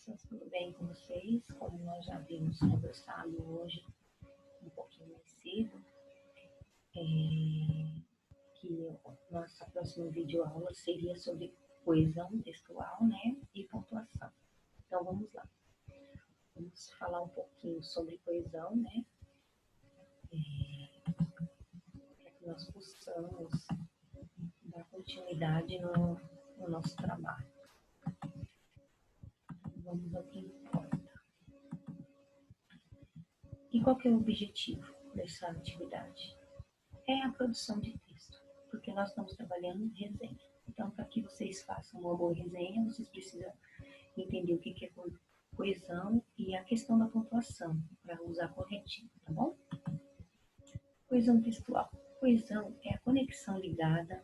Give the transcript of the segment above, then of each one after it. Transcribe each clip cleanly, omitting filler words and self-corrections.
crianças, tudo bem com vocês? Como nós já havíamos conversado hoje, um pouquinho mais cedo, que nossa próxima videoaula seria sobre coesão textual, né, e pontuação. Então, vamos lá. Vamos falar um pouquinho sobre coesão, né, para que nós possamos dar continuidade no nosso trabalho. Vamos ao que importa. E qual que é o objetivo dessa atividade? É a produção de texto, porque nós estamos trabalhando em resenha. Então, para que vocês façam uma boa resenha, vocês precisam entender o que é coesão e a questão da pontuação, para usar corretivo, tá bom? Coesão textual. Coesão é a conexão ligada,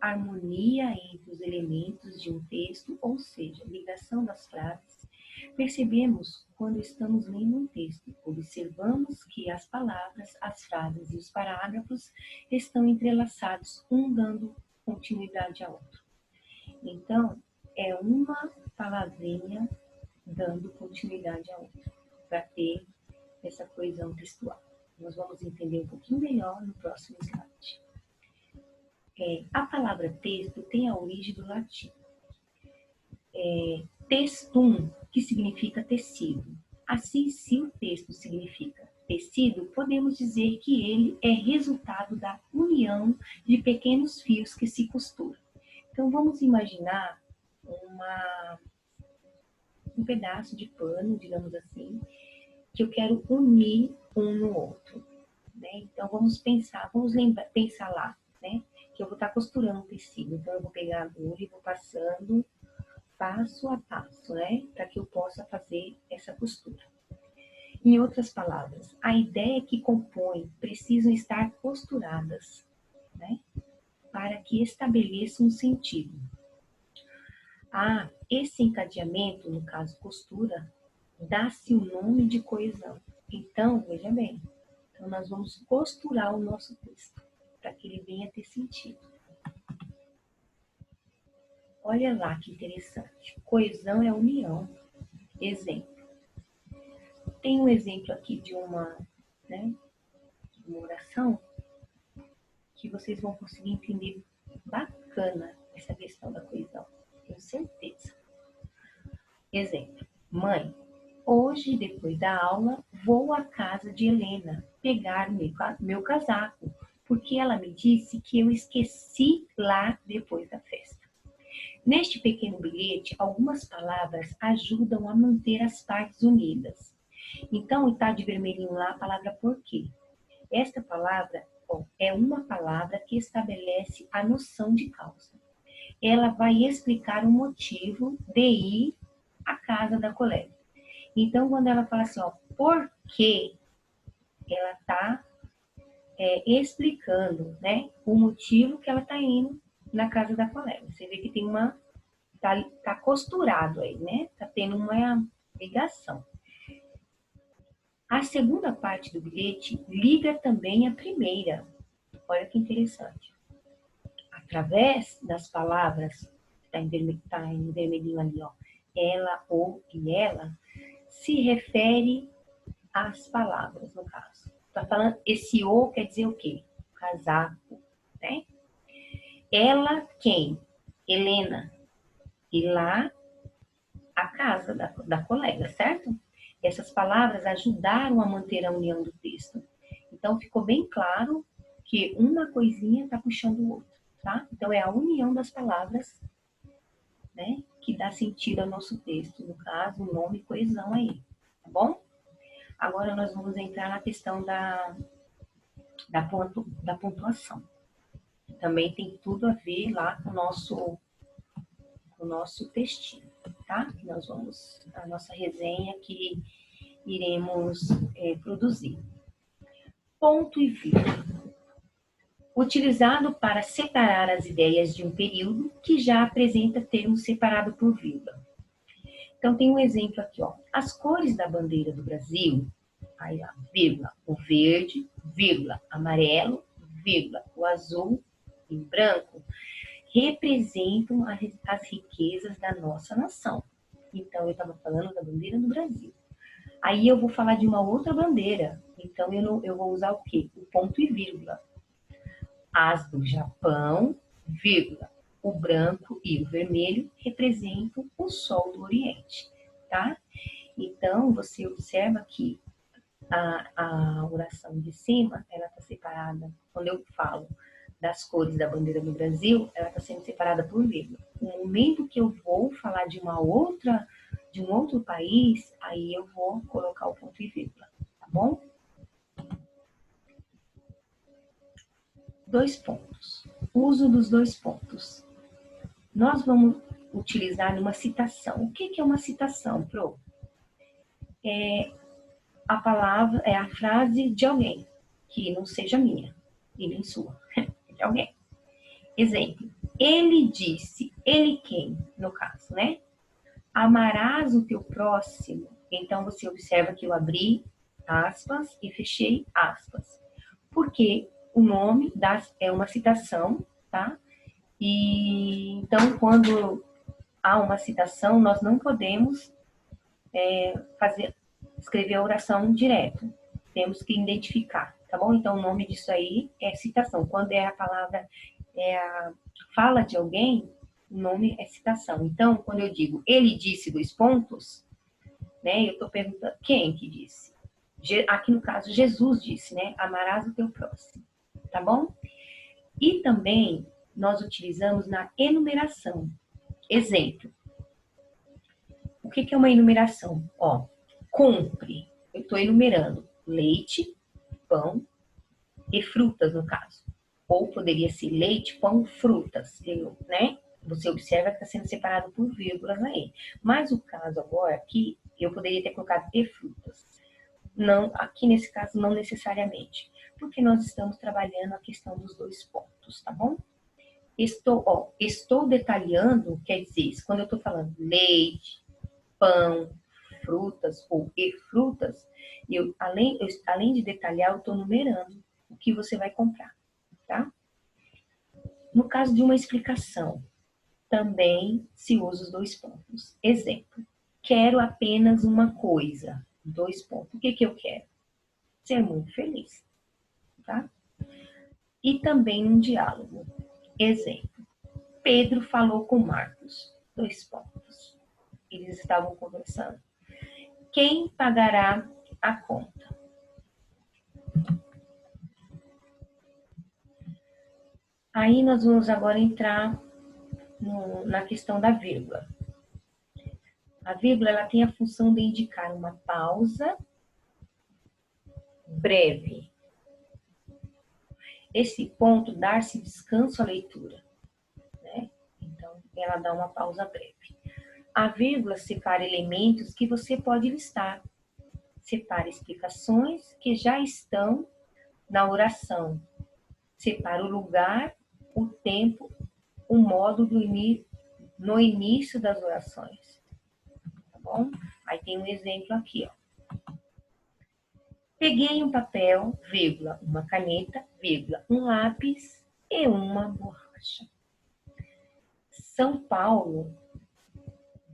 harmonia entre os elementos de um texto, ou seja, ligação das frases. Percebemos quando estamos lendo um texto, observamos que as palavras, as frases e os parágrafos estão entrelaçados, um dando continuidade ao outro. Então, é uma palavrinha dando continuidade à outra, para ter essa coesão textual. Nós vamos entender um pouquinho melhor no próximo slide. A palavra texto tem a origem do latim. Textum, que significa tecido. Assim, se o texto significa tecido, podemos dizer que ele é resultado da união de pequenos fios que se costuram. Então, vamos imaginar um pedaço de pano, digamos assim, que eu quero unir um no outro, né? Então, vamos pensar lá, né? Que eu vou estar costurando um tecido. Então, eu vou pegar a agulha e vou passando passo a passo, né? Para que eu possa fazer essa costura. Em outras palavras, a ideia que compõe precisam estar costuradas, né? Para que estabeleça um sentido. Esse encadeamento, no caso costura, dá-se o nome de coesão. Então, veja bem, então nós vamos costurar o nosso texto para que ele venha ter sentido. Olha lá que interessante. Coesão é união. Exemplo. Tem um exemplo aqui de uma oração que vocês vão conseguir entender bacana essa questão da coesão. Tenho certeza. Exemplo. Mãe, hoje, depois da aula, vou à casa de Helena pegar meu casaco, porque ela me disse que eu esqueci lá depois da festa. Neste pequeno bilhete, algumas palavras ajudam a manter as partes unidas. Então, está de vermelhinho lá a palavra porquê. Esta palavra é uma palavra que estabelece a noção de causa. Ela vai explicar o motivo de ir à casa da colega. Então, quando ela fala assim, por quê, ela está explicando, né, o motivo que ela está indo na casa da colega. Você vê que tem tá costurado aí, né? Tá tendo uma ligação. A segunda parte do bilhete liga também a primeira. Olha que interessante. Através das palavras, tá em vermelhinho ali, ela, ou e ela, se refere às palavras, no caso. Tá falando, esse o quer dizer o quê? Casaco, né? Ela, quem? Helena. E lá, a casa da colega, certo? Essas palavras ajudaram a manter a união do texto. Então, ficou bem claro que uma coisinha está puxando o outro, tá? Então, é a união das palavras, né, que dá sentido ao nosso texto. No caso, o nome coesão aí, tá bom? Agora, nós vamos entrar na questão da pontuação. Também tem tudo a ver lá com o nosso textinho, tá? Nós vamos, a nossa resenha que iremos produzir. Ponto e vírgula. Utilizado para separar as ideias de um período que já apresenta termo separado por vírgula. Então, tem um exemplo aqui, As cores da bandeira do Brasil, aí, vírgula, o verde, vírgula, amarelo, vírgula, o azul e branco, representam as riquezas da nossa nação. Então, eu estava falando da bandeira do Brasil. Aí eu vou falar de uma outra bandeira. Então, eu vou usar o quê? O ponto e vírgula. As do Japão, vírgula. O branco e o vermelho representam o sol do Oriente, tá? Então, você observa que a oração de cima, ela está separada, quando eu falo das cores da bandeira do Brasil, ela está sendo separada por vírgula. No momento que eu vou falar de de um outro país, aí eu vou colocar o ponto e vírgula, tá bom? 2 pontos. Uso dos 2 pontos. Nós vamos utilizar uma citação. O que é uma citação, Pro? A palavra, é a frase de alguém, que não seja minha e nem sua, de alguém. Exemplo, ele disse, ele quem, no caso, né? Amarás o teu próximo. Então, você observa que eu abri aspas e fechei aspas. Porque o nome é uma citação, tá? E então, quando há uma citação, nós não podemos escrever a oração direto. Temos que identificar, tá bom? Então, o nome disso aí é citação. Quando é a palavra, é a fala de alguém, o nome é citação. Então, quando eu digo ele disse 2 pontos, né? Eu estou perguntando quem que disse. Aqui no caso, Jesus disse, né? Amarás o teu próximo, tá bom? E também nós utilizamos na enumeração. Exemplo. O que é uma enumeração? Ó, compre. Eu estou enumerando leite, pão e frutas, no caso. Ou poderia ser leite, pão, frutas, né? Você observa que está sendo separado por vírgulas aí. Mas o caso agora aqui, eu poderia ter colocado e frutas. Não, aqui nesse caso, não necessariamente. Porque nós estamos trabalhando a questão dos 2 pontos, tá bom? Estou detalhando, quer dizer, quando eu estou falando leite, pão, frutas ou e frutas, além de detalhar, eu estou numerando o que você vai comprar, tá? No caso de uma explicação, também se usa os 2 pontos. Exemplo, quero apenas uma coisa, 2 pontos. O que eu quero? Ser muito feliz, tá? E também um diálogo. Exemplo, Pedro falou com Marcos, 2 pontos. Eles estavam conversando. Quem pagará a conta? Aí nós vamos agora entrar na questão da vírgula. A vírgula ela tem a função de indicar uma pausa breve. Esse ponto dar-se descanso à leitura, né? Então, ela dá uma pausa breve. A vírgula separa elementos que você pode listar. Separa explicações que já estão na oração. Separa o lugar, o tempo, o modo no início das orações. Tá bom? Aí tem um exemplo aqui, ó. Peguei um papel, vírgula, uma caneta, vírgula, um lápis e uma borracha. São Paulo,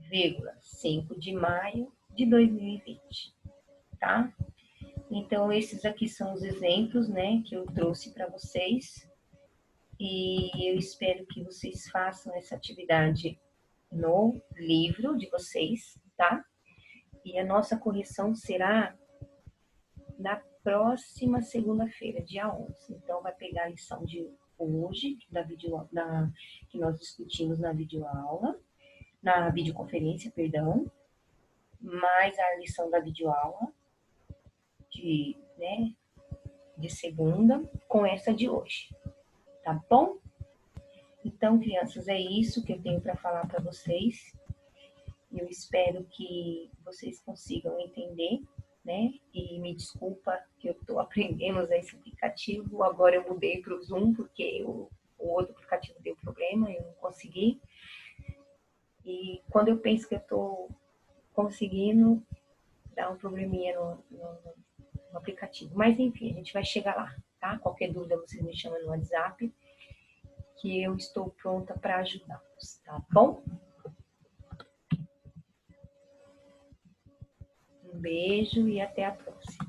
vírgula, 5 de maio de 2020, tá? Então, esses aqui são os exemplos, né, que eu trouxe para vocês. E eu espero que vocês façam essa atividade no livro de vocês, tá? E a nossa correção será na próxima segunda-feira, dia 11. Então, vai pegar a lição de hoje, que nós discutimos na videoaula, na videoconferência, perdão, mais a lição da videoaula de segunda, com essa de hoje, tá bom? Então, crianças, é isso que eu tenho para falar para vocês. Eu espero que vocês consigam entender, né? E me desculpa que eu estou aprendendo a usar esse aplicativo. Agora eu mudei para o Zoom, porque o outro aplicativo deu problema, eu não consegui. E quando eu penso que eu estou conseguindo, dá um probleminha no aplicativo. Mas enfim, a gente vai chegar lá, tá? Qualquer dúvida vocês me chamam no WhatsApp, que eu estou pronta para ajudá-los, tá bom? beijo e até a próxima.